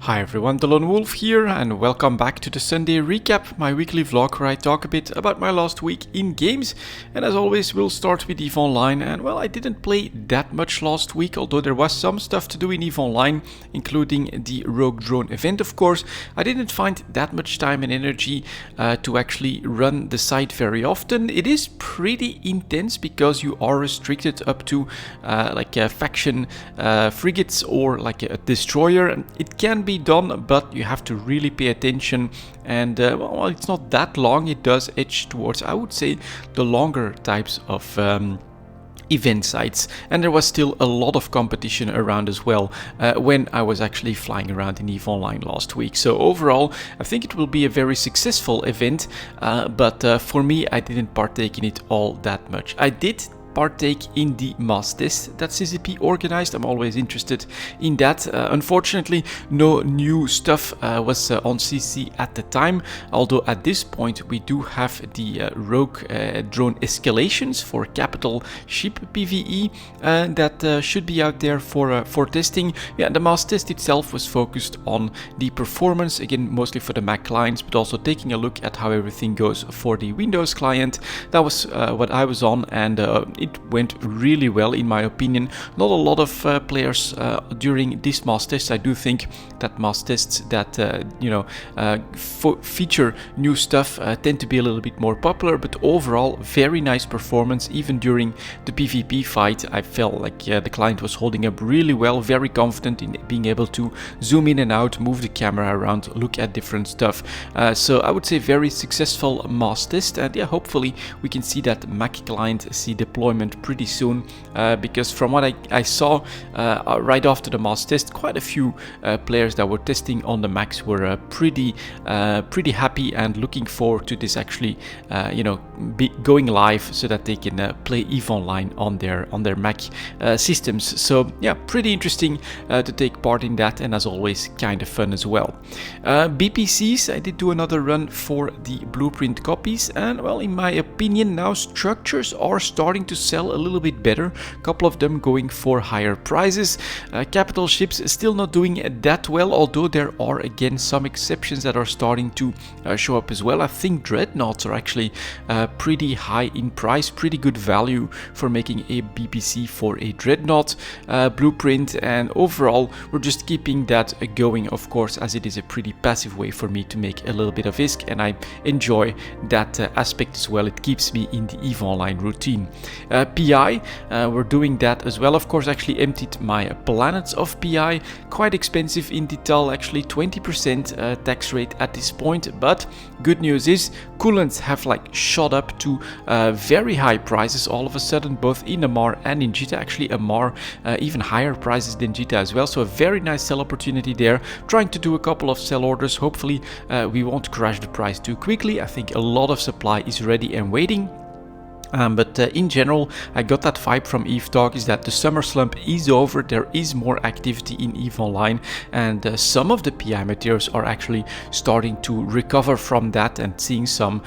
Hi everyone, delonewolf here and welcome back to the Sunday recap, my weekly vlog where I talk a bit about my last week in games. And as always, we'll start with EVE Online. And well, I didn't play that much last week, although there was some stuff to do in EVE Online, including the Rogue Drone event of course. I didn't find that much time and energy to actually run the site very often. It is pretty intense because you are restricted up to like a faction frigates or like a destroyer. It can be done, but you have to really pay attention, and well, it's not that long. It does edge towards, I would say, the longer types of event sites, and there was still a lot of competition around as well when I was actually flying around in EVE Online last week. So overall, I think it will be a very successful event, but for me, I didn't partake in it all that much. I did partake in the mass test that CCP organized. I'm always interested in that. Unfortunately, no new stuff was on CC at the time, although at this point we do have the Rogue drone escalations for capital ship PvE that should be out there for testing. Yeah, the mass test itself was focused on the performance, again mostly for the Mac clients, but also taking a look at how everything goes for the Windows client. That was what I was on, and it went really well in my opinion. Not a lot of players during this mass test. I do think that mass tests that feature new stuff tend to be a little bit more popular, but overall very nice performance. Even during the PvP fight, I felt like the client was holding up really well, very confident in being able to zoom in and out, move the camera around, look at different stuff. So I would say very successful mass test, and yeah, hopefully we can see that Mac client see deployment pretty soon, because from what I saw right after the mass test, quite a few players that were testing on the Macs were pretty happy and looking forward to this actually be going live so that they can play EVE Online on their Mac systems. So yeah, pretty interesting to take part in that, and as always kind of fun as well. BPCs, I did do another run for the blueprint copies, and well, in my opinion now structures are starting to sell a little bit better, a couple of them going for higher prices. Capital ships still not doing that well, although there are again some exceptions that are starting to show up as well. I think dreadnoughts are actually pretty high in price, pretty good value for making a BPC for a dreadnought blueprint, and overall we're just keeping that going, of course, as it is a pretty passive way for me to make a little bit of ISK, and I enjoy that aspect as well. It keeps me in the EVE Online routine. PI, we're doing that as well. Of course, actually emptied my planets of PI. Quite expensive in detail, actually 20% tax rate at this point, but good news is coolants have like shot up to very high prices all of a sudden, both in Amar and in Jita. Actually Amar even higher prices than Jita as well, so a very nice sell opportunity there. Trying to do a couple of sell orders. Hopefully we won't crash the price too quickly. I think a lot of supply is ready and waiting. But in general, I got that vibe from EVE Talk is that the summer slump is over. There is more activity in EVE Online, and some of the PI materials are actually starting to recover from that and seeing some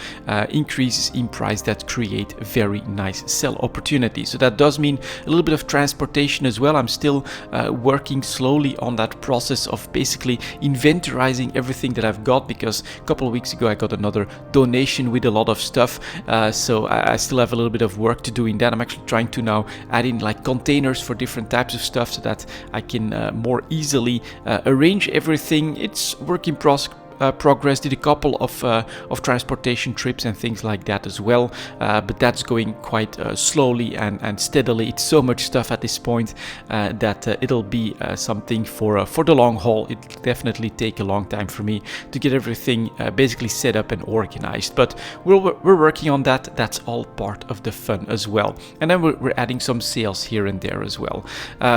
increases in price that create very nice sell opportunities. So that does mean a little bit of transportation as well. I'm still working slowly on that process of basically inventorizing everything that I've got, because a couple of weeks ago I got another donation with a lot of stuff, so I still have a little bit of work to do in that. I'm actually trying to now add in like containers for different types of stuff so that I can more easily arrange everything. It's work in progress. Did a couple of transportation trips and things like that as well, but that's going quite slowly and steadily. It's so much stuff at this point that it'll be something for the long haul. It'll definitely take a long time for me to get everything basically set up and organized, but we're working on that. That's all part of the fun as well. And then we're adding some sales here and there as well.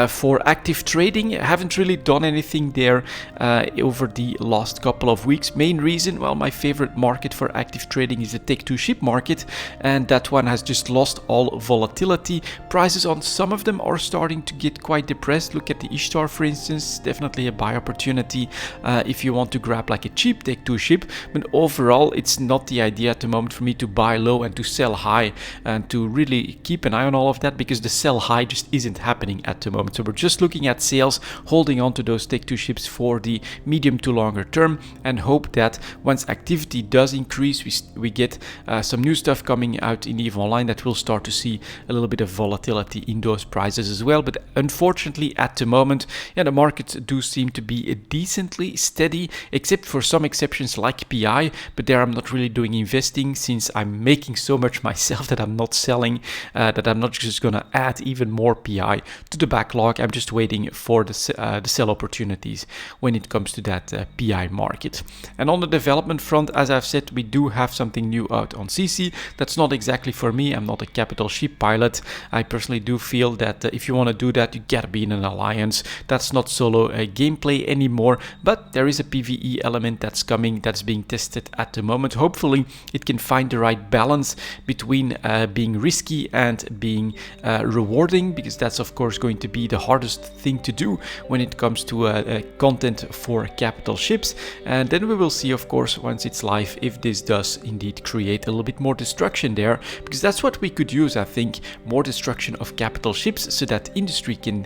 For active trading, I haven't really done anything there over the last couple of weeks. Main reason, well, my favorite market for active trading is the Tech2Ship market, and that one has just lost all volatility. Prices on some of them are starting to get quite depressed. Look at the Ishtar, for instance, definitely a buy opportunity if you want to grab like a cheap Tech2Ship, but overall it's not the idea at the moment for me to buy low and to sell high and to really keep an eye on all of that, because the sell high just isn't happening at the moment. So we're just looking at sales, holding on to those Tech2Ships for the medium to longer term, and hope that once activity does increase, we get some new stuff coming out in EVE Online, that we'll start to see a little bit of volatility in those prices as well. But unfortunately at the moment, yeah, the markets do seem to be decently steady, except for some exceptions like PI, but there I'm not really doing investing since I'm making so much myself that I'm not selling, that I'm not just gonna add even more PI to the backlog. I'm just waiting for the sell opportunities when it comes to that PI market. And on the development front, as I've said, we do have something new out on CC. That's not exactly for me. I'm not a capital ship pilot. I personally do feel that if you want to do that, you gotta be in an alliance. That's not solo gameplay anymore, but there is a PvE element that's coming, that's being tested at the moment. Hopefully it can find the right balance between being risky and being rewarding, because that's of course going to be the hardest thing to do when it comes to content for capital ships. And then we will see, of course, once it's live, if this does indeed create a little bit more destruction there, because that's what we could use, I think, more destruction of capital ships, so that industry can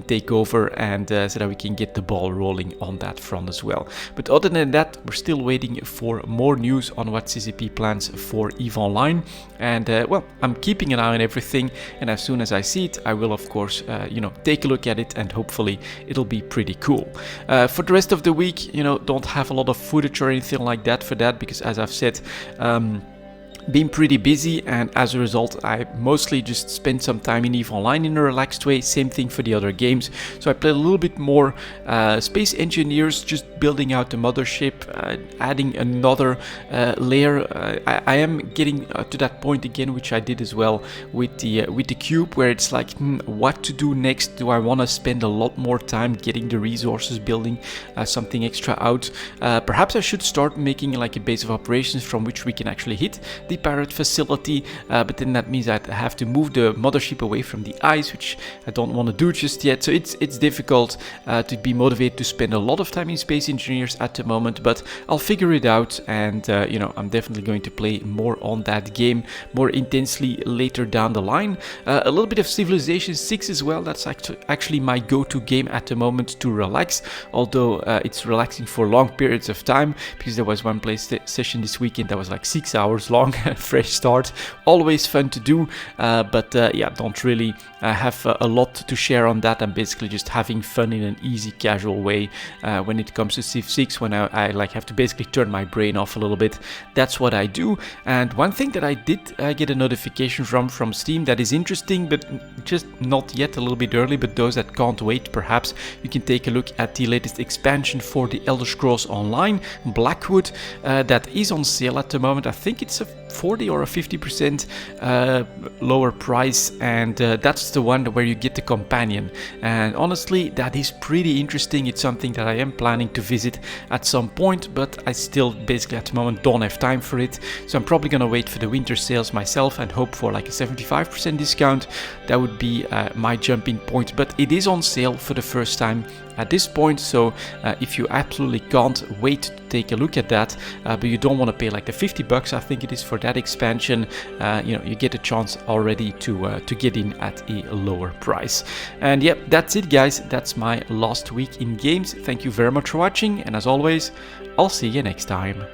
take over, and so that we can get the ball rolling on that front as well. But other than that, we're still waiting for more news on what CCP plans for EVE Online, and well, I'm keeping an eye on everything, and as soon as I see it, I will of course take a look at it, and hopefully it'll be pretty cool. For the rest of the week, don't have a lot of footage or anything like that for that, because as I've said, been pretty busy, and as a result I mostly just spent some time in EVE Online in a relaxed way. Same thing for the other games. So I played a little bit more Space Engineers, just building out the mothership, adding another layer. I am getting to that point again, which I did as well with the cube, where it's like, what to do next? Do I want to spend a lot more time getting the resources, building something extra out? Perhaps I should start making like a base of operations from which we can actually hit the pirate facility, but then that means I'd have to move the mothership away from the ice, which I don't want to do just yet. So it's difficult to be motivated to spend a lot of time in Space Engineers at the moment, but I'll figure it out, and I'm definitely going to play more on that game more intensely later down the line. A little bit of Civilization 6 as well. That's actually my go-to game at the moment to relax, although it's relaxing for long periods of time, because there was one play session this weekend that was like 6 hours long. Fresh start, always fun to do, but yeah, don't really have a lot to share on that. I'm basically just having fun in an easy, casual way when it comes to Civ 6, when I like have to basically turn my brain off a little bit. That's what I do. And one thing that I did get a notification from Steam that is interesting, but just not yet, a little bit early, but those that can't wait, perhaps you can take a look at the latest expansion for the Elder Scrolls Online, Blackwood, that is on sale at the moment. I think it's a 40 or a 50% lower price, and that's the one where you get the companion, and honestly that is pretty interesting. It's something that I am planning to visit at some point, but I still basically at the moment don't have time for it, so I'm probably gonna wait for the winter sales myself and hope for like a 75% discount. That would be my jumping point, but it is on sale for the first time at this point, so if you absolutely can't wait to take a look at that, but you don't want to pay like the $50 I think it is for that expansion, you get a chance already to get in at a lower price. And yep, that's it guys, that's my last week in games. Thank you very much for watching, and as always, I'll see you next time.